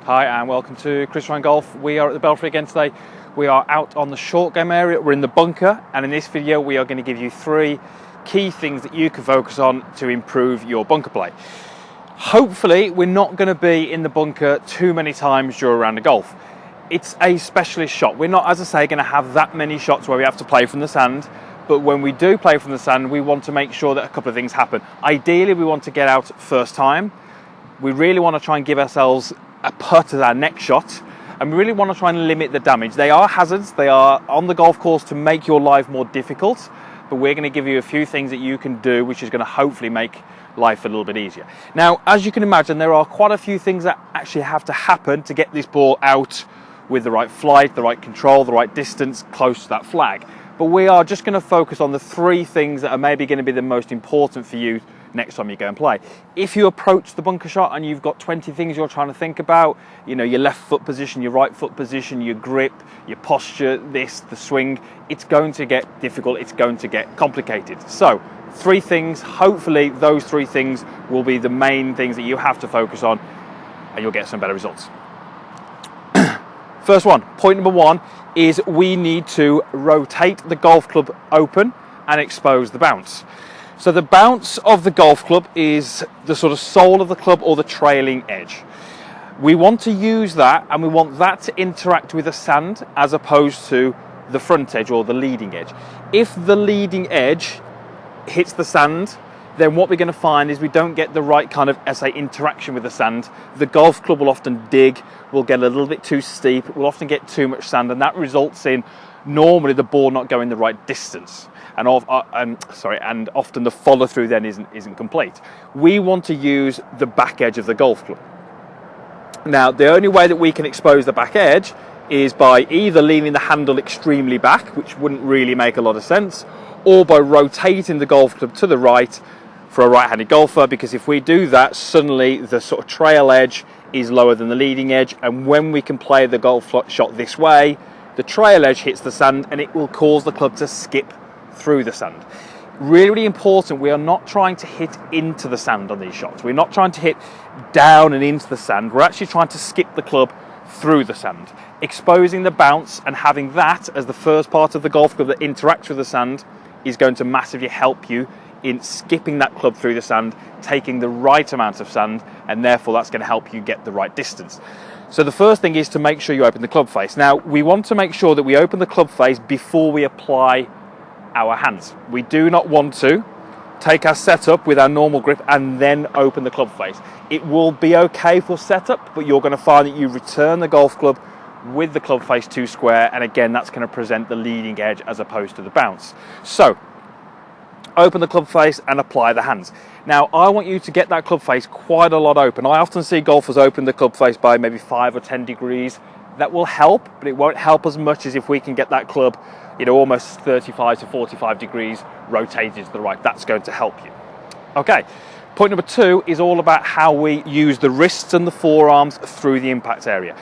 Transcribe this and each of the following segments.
Hi and welcome to Chris Ryan Golf. We are at the Belfry again today. We are out on the short game area. We're in the bunker, and in this video we are going to give you 3 key things that you can focus on to improve your bunker play. Hopefully we're not going to be in the bunker too many times during a round of golf. It's a specialist shot. We're not, as I say, going to have that many shots where we have to play from the sand, but when we do play from the sand, we want to make sure that a couple of things happen. Ideally, we want to get out first time. We really want to try and give ourselves a putt as our next shot, and we really want to try and limit the damage. They are hazards, they are on the golf course to make your life more difficult, but we're going to give you a few things that you can do which is going to hopefully make life a little bit easier. Now, as you can imagine, there are quite a few things that actually have to happen to get this ball out with the right flight, the right control, the right distance, close to that flag. But we are just going to focus on the 3 things that are maybe going to be the most important for you next time you go and play. If you approach the bunker shot and you've got 20 things you're trying to think about, you know, your left foot position, your right foot position, your grip, your posture, this, the swing, it's going to get difficult, it's going to get complicated. So 3 things, hopefully those 3 things will be the main things that you have to focus on and you'll get some better results. First one, point number 1 is we need to rotate the golf club open and expose the bounce. So the bounce of the golf club is the sort of sole of the club or the trailing edge. We want to use that, and we want that to interact with the sand as opposed to the front edge or the leading edge. If the leading edge hits the sand, then what we're going to find is we don't get the right kind of, interaction with the sand. The golf club will often dig, will get a little bit too steep, will often get too much sand, and that results in normally the ball not going the right distance. And often the follow through then isn't complete. We want to use the back edge of the golf club. Now, the only way that we can expose the back edge is by either leaning the handle extremely back, which wouldn't really make a lot of sense, or by rotating the golf club to the right for a right-handed golfer, because if we do that, suddenly the sort of trail edge is lower than the leading edge, and when we can play the golf shot this way, the trail edge hits the sand and it will cause the club to skip through the sand. Really, really important, we are not trying to hit into the sand on these shots. We're not trying to hit down and into the sand. We're actually trying to skip the club through the sand. Exposing the bounce and having that as the first part of the golf club that interacts with the sand is going to massively help you in skipping that club through the sand, taking the right amount of sand, and therefore that's going to help you get the right distance. So the first thing is to make sure you open the club face. Now, we want to make sure that we open the club face before we apply our hands. We do not want to take our setup with our normal grip and then open the club face. It will be okay for setup, but you're going to find that you return the golf club with the club face too square, and again that's going to present the leading edge as opposed to the bounce. So open the club face and apply the hands. Now, I want you to get that club face quite a lot open. I often see golfers open the club face by maybe 5 or 10 degrees. That will help, but it won't help as much as if we can get that club, you know, almost 35 to 45 degrees rotated to the right. That's going to help you. Okay, point number 2 is all about how we use the wrists and the forearms through the impact area.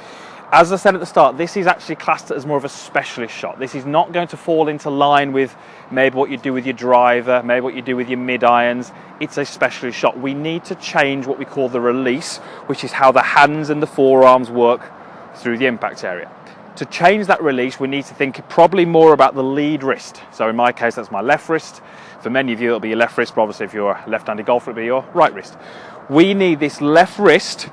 As I said at the start, this is actually classed as more of a specialist shot. This is not going to fall into line with maybe what you do with your driver, maybe what you do with your mid-irons. It's a specialist shot. We need to change what we call the release, which is how the hands and the forearms work through the impact area. To change that release, we need to think probably more about the lead wrist. So in my case, that's my left wrist. For many of you, it'll be your left wrist, but obviously if you're a left-handed golfer, it'll be your right wrist. We need this left wrist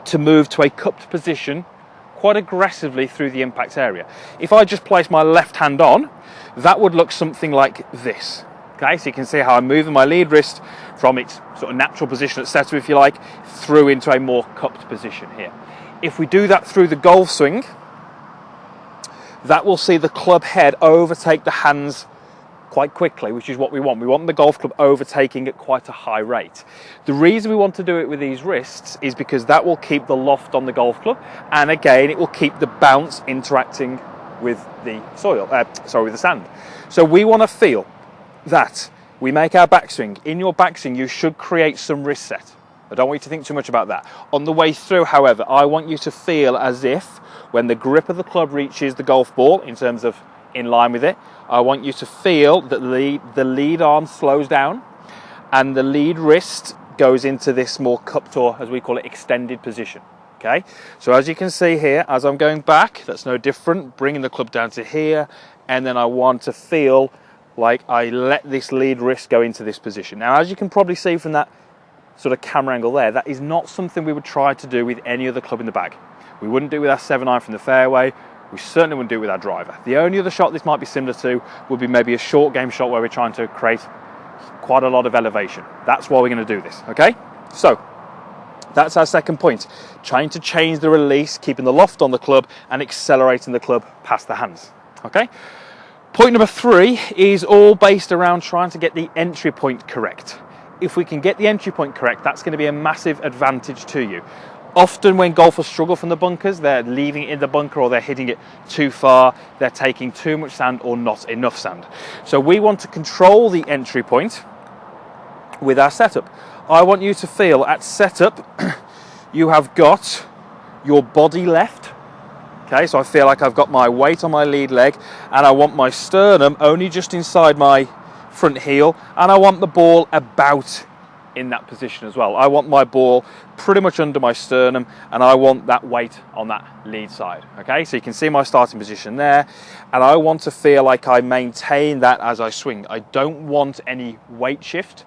to move to a cupped position quite aggressively through the impact area. If I just place my left hand on, that would look something like this. Okay, so you can see how I'm moving my lead wrist from its sort of natural position at setup, if you like, through into a more cupped position here. If we do that through the golf swing, that will see the club head overtake the hands quite quickly, which is what we want. We want the golf club overtaking at quite a high rate. The reason we want to do it with these wrists is because that will keep the loft on the golf club, and again, it will keep the bounce interacting with the with the sand. So we want to feel that we make our backswing. In your backswing, you should create some wrist set. I don't want you to think too much about that. On the way through, however, I want you to feel as if when the grip of the club reaches the golf ball in terms of in line with it, I want you to feel that the lead arm slows down and the lead wrist goes into this more cupped, or as we call it, extended position. Okay, so as you can see here, as I'm going back, that's no different, bringing the club down to here, and then I want to feel like I let this lead wrist go into this position. Now, as you can probably see from that sort of camera angle there, that is not something we would try to do with any other club in the bag. We wouldn't do it with our 7-iron from the fairway. We certainly wouldn't do it with our driver. The only other shot this might be similar to would be maybe a short game shot where we're trying to create quite a lot of elevation. That's why we're going to do this, okay? So, that's our second point. Trying to change the release, keeping the loft on the club and accelerating the club past the hands, okay? Point number 3 is all based around trying to get the entry point correct. If we can get the entry point correct, that's going to be a massive advantage to you. Often when golfers struggle from the bunkers, they're leaving it in the bunker or they're hitting it too far, they're taking too much sand or not enough sand. So we want to control the entry point with our setup. I want you to feel at setup, you have got your body left. Okay, so I feel like I've got my weight on my lead leg and I want my sternum only just inside my front heel, and I want the ball about in that position as well. I want my ball pretty much under my sternum and I want that weight on that lead side. Okay, so you can see my starting position there, and I want to feel like I maintain that as I swing. I don't want any weight shift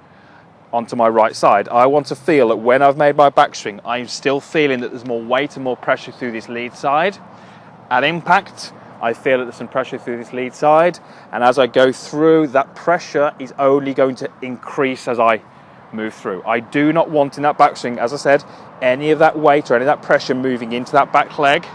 onto my right side. I want to feel that when I've made my backswing, I'm still feeling that there's more weight and more pressure through this lead side. At impact, I feel that there's some pressure through this lead side, and as I go through, that pressure is only going to increase as I move through. I do not want in that backswing, as I said, any of that weight or any of that pressure moving into that back leg,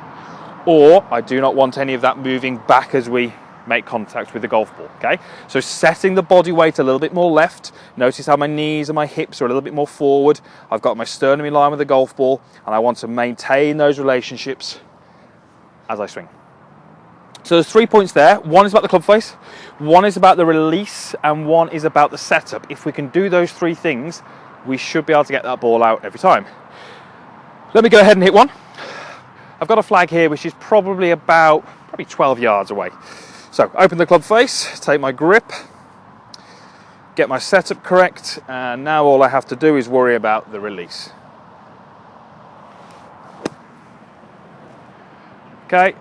or I do not want any of that moving back as we make contact with the golf ball, okay? So setting the body weight a little bit more left. Notice how my knees and my hips are a little bit more forward. I've got my sternum in line with the golf ball, and I want to maintain those relationships as I swing. So there's 3 points there. One is about the club face, one is about the release, and one is about the setup. If we can do those 3 things, we should be able to get that ball out every time. Let me go ahead and hit one. I've got a flag here which is probably 12 yards away. So open the club face, take my grip, get my setup correct, and now all I have to do is worry about the release. Okay,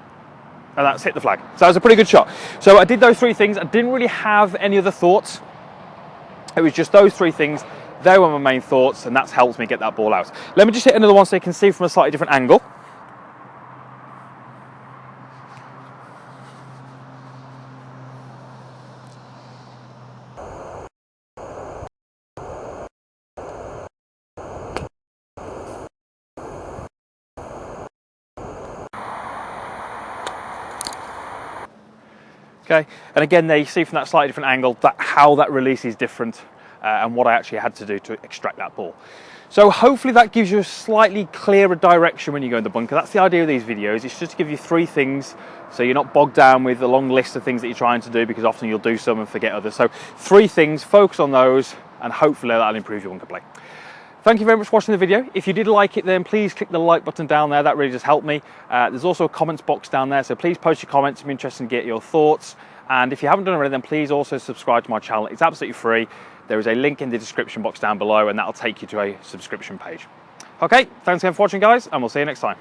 and that's hit the flag. So that was a pretty good shot. So I did those 3 things. I didn't really have any other thoughts. It was just those 3 things. They were my main thoughts, and that's helped me get that ball out. Let me just hit another one so you can see from a slightly different angle. Okay, and again there you see from that slightly different angle that how that release is different and what I actually had to do to extract that ball. So hopefully that gives you a slightly clearer direction when you go in the bunker. That's the idea of these videos. It's just to give you 3 things so you're not bogged down with a long list of things that you're trying to do, because often you'll do some and forget others. So 3 things, focus on those, and hopefully that'll improve your bunker play. Thank you very much for watching the video. If you did like it, then please click the like button down there. That really does help me. There's also a comments box down there, so please post your comments. I'm interested in getting your thoughts. And if you haven't done already, then please also subscribe to my channel. It's absolutely free. There is a link in the description box down below, and that'll take you to a subscription page. Okay, thanks again for watching, guys, and we'll see you next time.